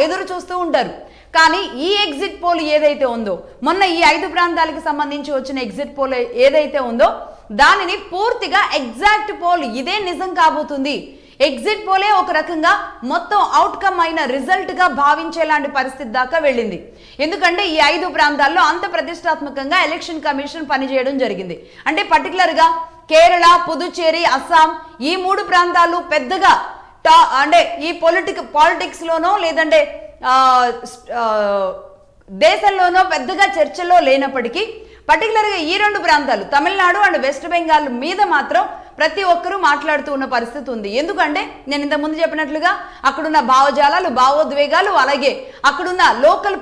ఎదురు చూస్తూ ఉంటారు. కానీ ఈ ఎగ్జిట్ పోల్ ఏదైతే ఉందో, మొన్న ఈ 5 ప్రాంతాలకు సంబంధించి వచ్చిన ఎగ్జిట్ పోల్ ఏదైతే ఉందో దానిని పూర్తిగా ఎగ్జాక్ట్ పోల్ ఇదే నిజం కాబోతుంది. ఎగ్జిట్ పోలే ఒక రకంగా మొత్తం అవుట్కమ్ అయిన రిజల్ట్ గా భావించేలాంటి పరిస్థితి దాకా వెళ్ళింది. ఎందుకంటే ఈ 5 ప్రాంతాల్లో అంత ప్రతిష్టాత్మకంగా ఎలక్షన్ కమిషన్ పనిచేయడం జరిగింది. అంటే పర్టికులర్ గా కేరళ, పుదుచ్చేరి, అస్సాం ఈ 3 ప్రాంతాలు పెద్దగా అంటే ఈ పాలిటిక్స్ లోనో లేదంటే దేశంలోనో పెద్దగా చర్చలో లేనప్పటికీ పర్టికులర్గా ఈ 2 ప్రాంతాలు తమిళనాడు అండ్ వెస్ట్ బెంగాల్ మీద మాత్రం ప్రతి ఒక్కరూ మాట్లాడుతూ ఉన్న పరిస్థితి ఉంది. ఎందుకంటే నేను ఇంతకుముందు చెప్పినట్లుగా అక్కడున్న భావజాలాలు, భావోద్వేగాలు, అలాగే అక్కడున్న లోకల్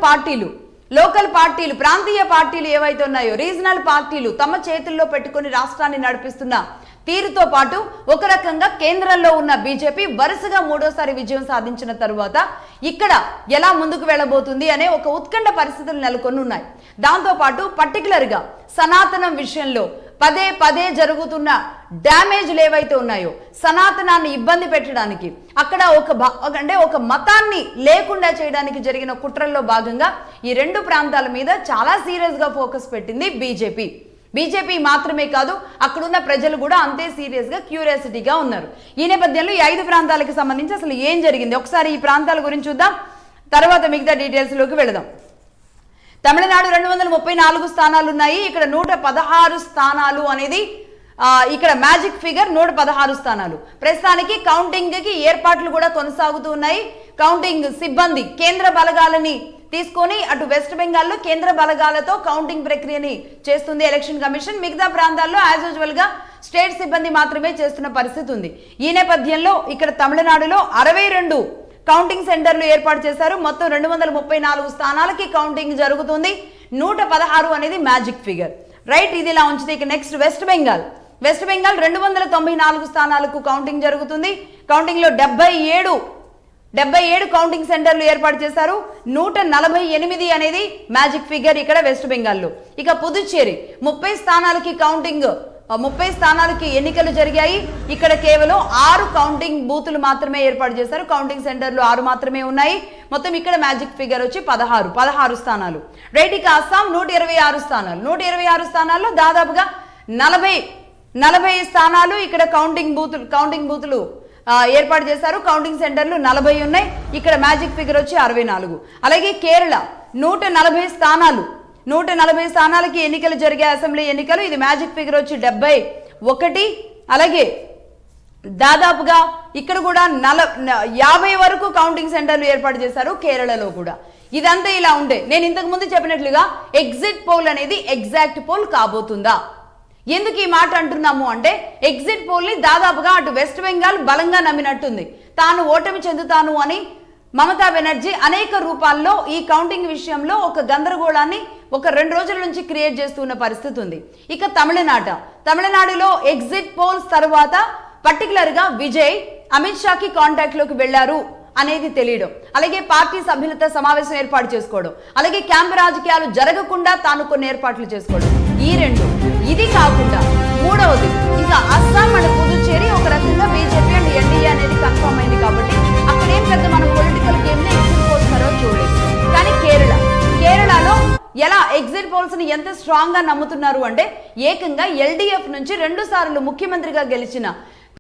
పార్టీలు, ప్రాంతీయ పార్టీలు ఏవైతే ఉన్నాయో, రీజనల్ పార్టీలు తమ చేతుల్లో పెట్టుకుని రాష్ట్రాన్ని నడిపిస్తున్న తీరుతో పాటు ఒక రకంగా కేంద్రంలో ఉన్న బీజేపీ వరుసగా 3వ విజయం సాధించిన తరువాత ఇక్కడ ఎలా ముందుకు వెళ్ళబోతుంది అనే ఒక ఉత్కంఠ పరిస్థితులు నెలకొని ఉన్నాయి. దాంతో పాటు పర్టికులర్గా సనాతనం విషయంలో పదే జరుగుతున్న డ్యామేజ్లు ఏవైతే ఉన్నాయో, సనాతనాన్ని ఇబ్బంది పెట్టడానికి, అక్కడ ఒక మతాన్ని లేకుండా చేయడానికి జరిగిన కుట్రల్లో భాగంగా ఈ 2 ప్రాంతాల మీద చాలా సీరియస్గా ఫోకస్ పెట్టింది బీజేపీ మాత్రమే కాదు, అక్కడున్న ప్రజలు కూడా అంతే సీరియస్గా క్యూరియాసిటీగా ఉన్నారు. ఈ నేపథ్యంలో ఈ 5 ప్రాంతాలకు సంబంధించి అసలు ఏం జరిగింది ఒకసారి ఈ ప్రాంతాల గురించి చూద్దాం, తర్వాత మిగతా డీటెయిల్స్లోకి వెళదాం. తమిళనాడు 234 స్థానాలు ఉన్నాయి. ఇక్కడ 116 స్థానాలు అనేది ఇక్కడ మ్యాజిక్ ఫిగర్ 116 స్థానాలు. ప్రస్తుతానికి కౌంటింగ్కి ఏర్పాట్లు కూడా కొనసాగుతూ ఉన్నాయి. కౌంటింగ్ సిబ్బంది కేంద్ర బలగాలని తీసుకొని అటు వెస్ట్ బెంగాల్లో కేంద్ర బలగాలతో కౌంటింగ్ ప్రక్రియని చేస్తుంది ఎలక్షన్ కమిషన్. మిగతా ప్రాంతాల్లో యాజ్ యూజువల్ గా స్టేట్ సిబ్బంది మాత్రమే చేస్తున్న పరిస్థితి ఉంది. ఈ నేపథ్యంలో ఇక్కడ తమిళనాడులో 62 కౌంటింగ్ సెంటర్లు ఏర్పాటు చేశారు. మొత్తం 234 స్థానాలకి కౌంటింగ్ జరుగుతుంది. 116 అనేది మ్యాజిక్ ఫిగర్, రైట్? ఇది ఇలా ఉంచితే ఇక నెక్స్ట్ వెస్ట్ బెంగాల్ 294 స్థానాలకు కౌంటింగ్ జరుగుతుంది. కౌంటింగ్ లో 77 కౌంటింగ్ సెంటర్లు ఏర్పాటు చేశారు. 148 అనేది మ్యాజిక్ ఫిగర్ ఇక్కడ వెస్ట్ బెంగాల్లో. ఇక పుదుచ్చేరి 30 స్థానాలకి ఎన్నికలు జరిగాయి. ఇక్కడ కేవలం 6 కౌంటింగ్ బూతులు మాత్రమే ఏర్పాటు చేశారు. కౌంటింగ్ సెంటర్లు 6 మాత్రమే ఉన్నాయి. మొత్తం ఇక్కడ మ్యాజిక్ ఫిగర్ వచ్చి 16 స్థానాలు, రైట్? ఇక అస్సాం 126 స్థానాల్లో దాదాపుగా 40 స్థానాలు ఇక్కడ కౌంటింగ్ బూతులు ఏర్పాటు చేశారు. కౌంటింగ్ సెంటర్లు 40 ఉన్నాయి. ఇక్కడ మ్యాజిక్ ఫిగర్ వచ్చి 64. అలాగే కేరళ 140 స్థానాలకి ఎన్నికలు జరిగే అసెంబ్లీ ఎన్నికలు. ఇది మ్యాజిక్ ఫిగర్ వచ్చి 71. అలాగే దాదాపుగా ఇక్కడ కూడా 50 వరకు కౌంటింగ్ సెంటర్లు ఏర్పాటు చేశారు కేరళలో కూడా. ఇదంతా ఇలా ఉంటే నేను ఇంతకు ముందు చెప్పినట్లుగా ఎగ్జిట్ పోల్ అనేది ఎగ్జాక్ట్ పోల్ కాబోతుందా? ఎందుకు ఈ మాట అంటున్నాము అంటే ఎగ్జిట్ పోల్ ని దాదాపుగా అటు వెస్ట్ బెంగాల్ బలంగా నమ్మినట్టుంది. తాను ఓటమి చెందుతాను అని మమతా బెనర్జీ అనేక రూపాల్లో ఈ కౌంటింగ్ విషయంలో ఒక గందరగోళాన్ని ఒక 2 రోజుల నుంచి క్రియేట్ చేస్తున్న పరిస్థితి ఉంది. ఇక తమిళనాడులో ఎగ్జిట్ పోల్స్ తర్వాత పర్టికులర్ గా విజయ్ అమిత్ షాకి కాంటాక్ట్ లోకి వెళ్లారు అనేది తెలియడం, అలాగే పార్టీ సభ్యులతో సమావేశం ఏర్పాటు చేసుకోవడం, అలాగే క్యాంపు రాజకీయాలు జరగకుండా తాను కొన్ని ఏర్పాట్లు చేసుకోవడం, ఈ 2. ఇది కాకుండా 3వది ఇంకా అస్సాం అండ్ పుదుచ్చేరి ఒక రకంగా బీజేపీ అండ్ ఎన్డీఏ అనేది కన్ఫర్మ్ అయింది కాబట్టి అక్కడేం పెద్ద మనం పొలిటికల్ గేమ్ ని ఎగ్జిట్ పోల్స్ తర్వాత చూడలేదు. కానీ కేరళలో ఎలా ఎగ్జిట్ పోల్స్ ని ఎంత స్ట్రాంగ్ గా నమ్ముతున్నారు అంటే ఏకంగా ఎల్డీఎఫ్ నుంచి 2 సార్లు ముఖ్యమంత్రిగా గెలిచిన